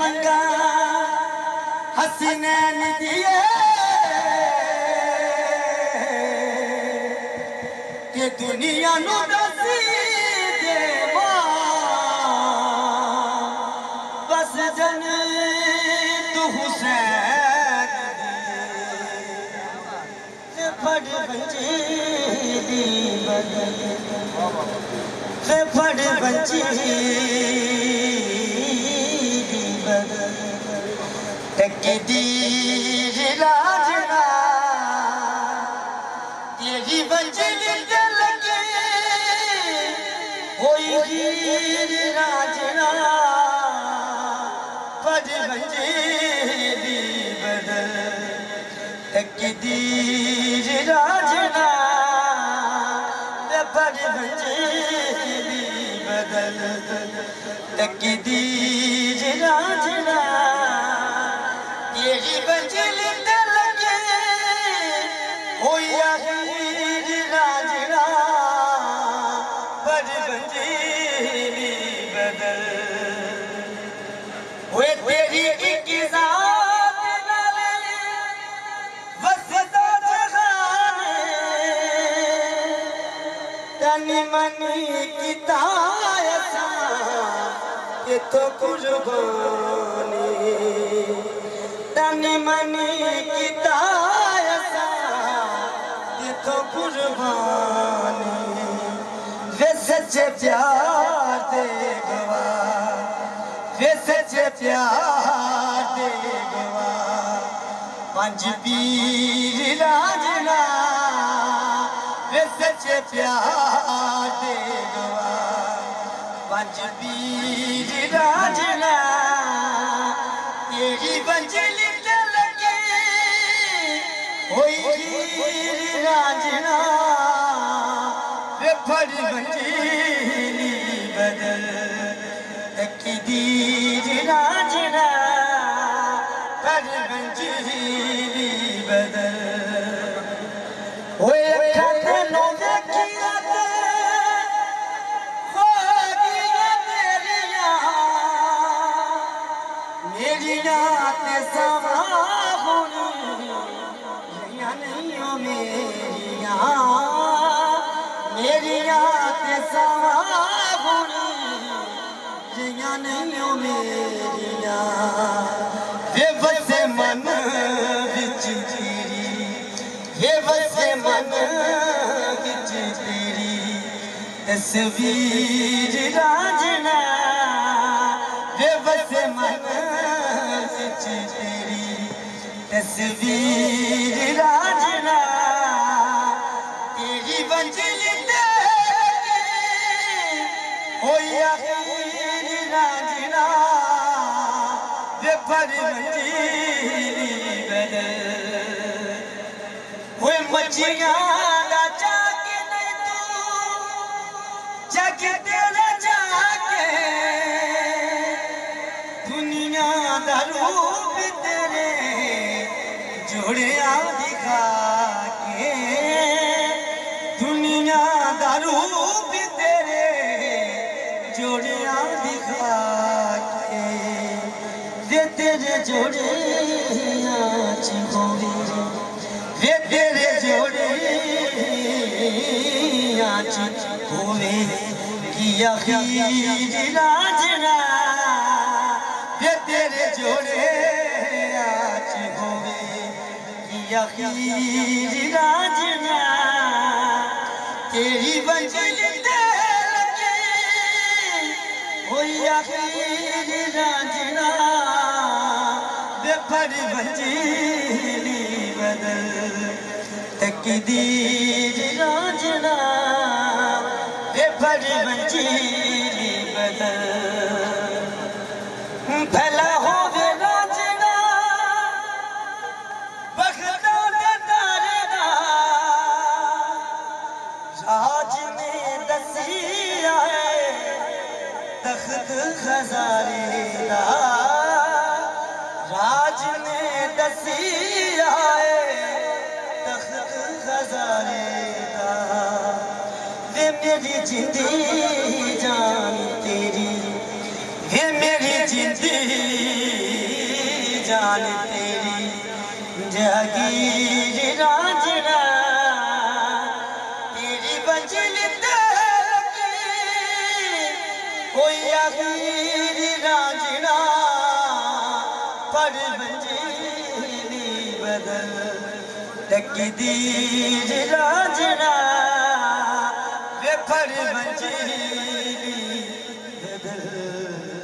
मंगा हसीनैन दिए के दुनिया नू दसी देवा बस जन तू हुसैन से फड़ बंजी दी बदल से फड़ बंजी दी बदल तकदीर राजना तेरी बंजी लगे होई हीर राजना फड़ बंजी दी बदल तकदीर राजना फड़ बंजी दी बदल तकदीर राजना तेरी बंजिल लगे होई हीर राजना फड़ बंजी दी बदल ओए तेरी एक ज़ात नाले वसदा जहाने तनी मनी किता ऐसा ये तो कुर्बानी तनी मनी किता ऐसा ये तो कुर्बानी वे सच्चे प्यार दे गवाह वे सच्चे प्यार दे गवाह पंज पीर राजना वे सच्चे प्यार दे गवाह पंज पीर राजना तेरी बंजिल लगे होई हीर राजना वे फड़ बंजी बदल तकदीर राजना फड़ बंजी बदल ओए अखा तेनू देखिया हो गईया तेरियां मेरियां ते सवा हुण नहीं हो मेरियां मेरियां ते सवा हुण नहीं हो मेरियां वे वसे मन विच तेरी वे वसे मन विच तेरी तस्वीर राजना वे वसे मन विच तेरी तस्वीर राजना तेरी बंजिल होई हीर राजना वे फड़ बंजी बदल होए मच्छियां दा जाके नहीं तू जाके तेरा जाके दुनिया दा रूप तेरे जोड़िया दिखा के दुनिया दा रूप तेरे जोड़िया दिखा के वे तेरे जोड़िया होवे वे तेरे जोड़िया होवे किया हीर राजना वे तेरे जोड़िया होवे किया हीर राजना तेरी बंजिल लगे होई हीर राजना वे फड़ बंजी बदल तकदीर राजना वे फड़ बंजी बदल भला होवे राजना बखता दे तारे दा राज में दसी आए तख्त खजारे दा राज में दसी आए तख्त खजारे दा वे मेरी जिंदी जान तेरी वे मेरी जिंदी जान तेरी जहागीर रांझणा तेरी मंजिल तक कोई आखिर रांझणा पर मंजिल बदल तकदीर रांझणा वे पर मंजिल बदल